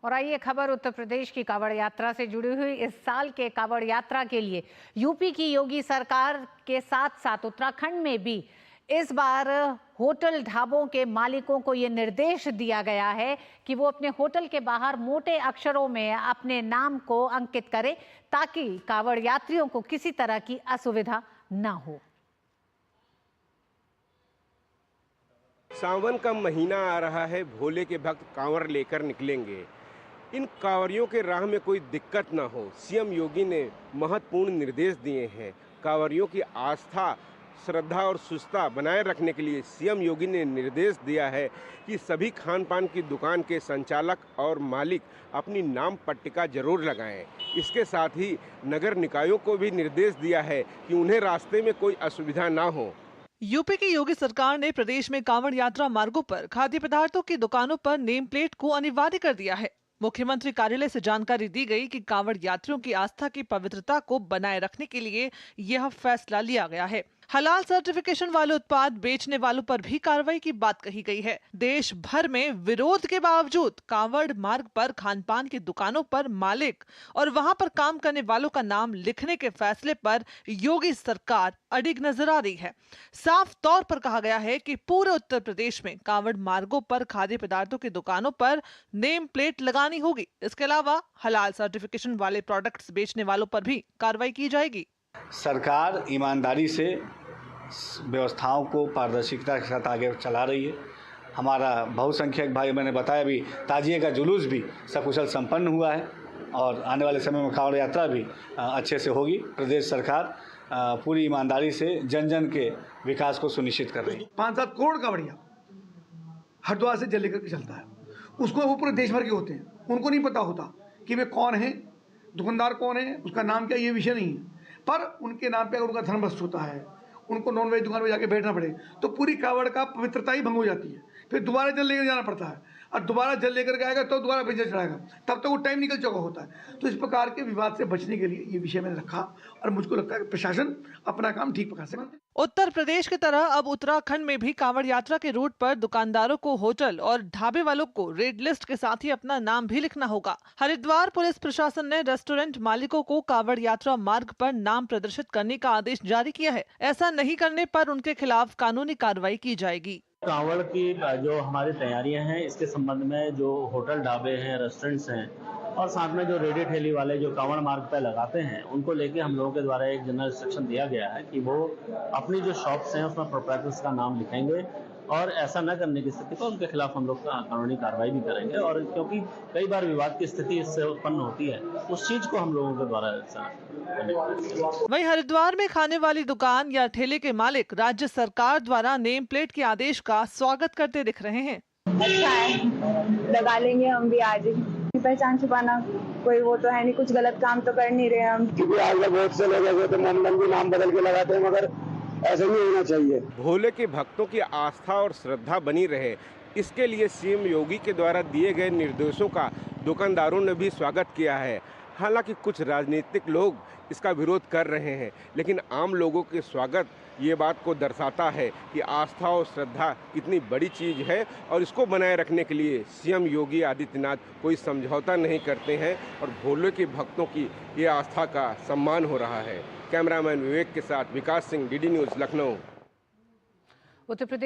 और आइए खबर उत्तर प्रदेश की कांवड़ यात्रा से जुड़ी हुई। इस साल के कांवड़ यात्रा के लिए यूपी की योगी सरकार के साथ साथ उत्तराखंड में भी इस बार होटल ढाबों के मालिकों को ये निर्देश दिया गया है कि वो अपने होटल के बाहर मोटे अक्षरों में अपने नाम को अंकित करें ताकि कांवड़ यात्रियों को किसी तरह की असुविधा न हो। सावन का महीना आ रहा है, भोले के भक्त कांवड़ लेकर निकलेंगे। इन कांवड़ियों के राह में कोई दिक्कत ना हो, सीएम योगी ने महत्वपूर्ण निर्देश दिए हैं। कांवड़ियों की आस्था, श्रद्धा और सुस्ता बनाए रखने के लिए सीएम योगी ने निर्देश दिया है कि सभी खान पान की दुकान के संचालक और मालिक अपनी नाम पट्टिका जरूर लगाएं। इसके साथ ही नगर निकायों को भी निर्देश दिया है कि उन्हें रास्ते में कोई असुविधा ना हो। यूपी की योगी सरकार ने प्रदेश में कांवड़ यात्रा मार्गों पर खाद्य पदार्थों की दुकानों पर नेम प्लेट को अनिवार्य कर दिया है। मुख्यमंत्री कार्यालय से जानकारी दी गई कि कांवड़ यात्रियों की आस्था की पवित्रता को बनाए रखने के लिए यह फैसला लिया गया है। हलाल सर्टिफिकेशन वाले उत्पाद बेचने वालों पर भी कार्रवाई की बात कही गई है। देश भर में विरोध के बावजूद कांवड़ मार्ग पर खानपान की दुकानों पर मालिक और वहां पर काम करने वालों का नाम लिखने के फैसले पर योगी सरकार अडिग नजर आ रही है। साफ तौर पर कहा गया है कि पूरे उत्तर प्रदेश में कांवड़ मार्गों पर खाद्य पदार्थों की दुकानों पर नेम प्लेट लगानी होगी। इसके अलावा हलाल सर्टिफिकेशन वाले प्रोडक्ट्स बेचने वालों पर भी कार्रवाई की जाएगी। सरकार ईमानदारी से व्यवस्थाओं को पारदर्शिता के साथ आगे चला रही है। हमारा बहुसंख्यक भाई, मैंने बताया भी, ताजिए का जुलूस भी सकुशल संपन्न हुआ है और आने वाले समय में कांवड़ यात्रा भी अच्छे से होगी। प्रदेश सरकार पूरी ईमानदारी से जन जन के विकास को सुनिश्चित कर रही है। 5-7 करोड़ कांवड़िया हरिद्वार से जल लेकर के चलता है, उसको वो पूरे देश भर के होते हैं। उनको नहीं पता होता कि वे कौन है, दुकानदार कौन है, उसका नाम क्या, ये विषय नहीं है। पर उनके नाम पे अगर उनका धर्म भ्रष्ट होता है, उनको नॉन वेज दुकान में जाके बैठना पड़े, तो पूरी कांवड़ का पवित्रता ही भंग हो जाती है। फिर दोबारा जल लेकर जाना पड़ता है और दोबारा जल लेकर के आएगा तो दोबारा बिजनेस चढ़ाएगा, तब तक वो टाइम निकल चुका होता है। तो इस प्रकार के विवाद से बचने के लिए ये विषय मैंने रखा और मुझको लगता है कि प्रशासन अपना काम ठीक प्रकार से करते। उत्तर प्रदेश की तरह अब उत्तराखंड में भी कांवड़ यात्रा के रूट पर दुकानदारों को होटल और ढाबे वालों को रेड लिस्ट के साथ ही अपना नाम भी लिखना होगा। हरिद्वार पुलिस प्रशासन ने रेस्टोरेंट मालिकों को कांवड़ यात्रा मार्ग पर नाम प्रदर्शित करने का आदेश जारी किया है। ऐसा नहीं करने पर उनके खिलाफ कानूनी कार्रवाई की जाएगी। कांवड़ की जो हमारी तैयारियां हैं, इसके संबंध में जो होटल, ढाबे हैं, रेस्टोरेंट्स हैं और साथ में जो रेडी ठेली वाले जो कांवड़ मार्ग पर लगाते हैं, उनको लेके हम लोगों के द्वारा एक जनरल इंस्ट्रक्शन दिया गया है कि वो अपनी जो शॉप्स हैं उसमें प्रोप्राइटर्स का नाम लिखेंगे और ऐसा न करने की स्थिति पर उनके खिलाफ हम लोग कानूनी कार्रवाई भी करेंगे। और क्योंकि कई बार विवाद की स्थिति इससे उत्पन्न होती है, उस चीज को हम लोगों के द्वारा वहीं हरिद्वार में खाने वाली दुकान या ठेले के मालिक राज्य सरकार द्वारा नेम प्लेट के आदेश का स्वागत करते दिख रहे हैं। अच्छा है, लगा लेंगे हम भी आज। पहचान छुपाना कोई वो तो है नहीं, कुछ गलत काम तो कर नहीं रहे हम। क्योंकि आज लोग बहुत से लोग हैं तो मोमबत्ती भी नाम बदल के लगाते हैं, मगर ऐसा नहीं होना चाहिए। भोले के भक्तों की आस्था और श्रद्धा बनी रहे, इसके लिए सीएम योगी के द्वारा दिए गए निर्देशों का दुकानदारों ने भी स्वागत किया है। हालांकि कुछ राजनीतिक लोग इसका विरोध कर रहे हैं, लेकिन आम लोगों के स्वागत ये बात को दर्शाता है कि आस्था और श्रद्धा कितनी बड़ी चीज़ है और इसको बनाए रखने के लिए सीएम योगी आदित्यनाथ कोई समझौता नहीं करते हैं और भोले के भक्तों की ये आस्था का सम्मान हो रहा है। कैमरामैन विवेक के साथ विकास सिंह, डीडी न्यूज़, लखनऊ। उत्तर प्रदेश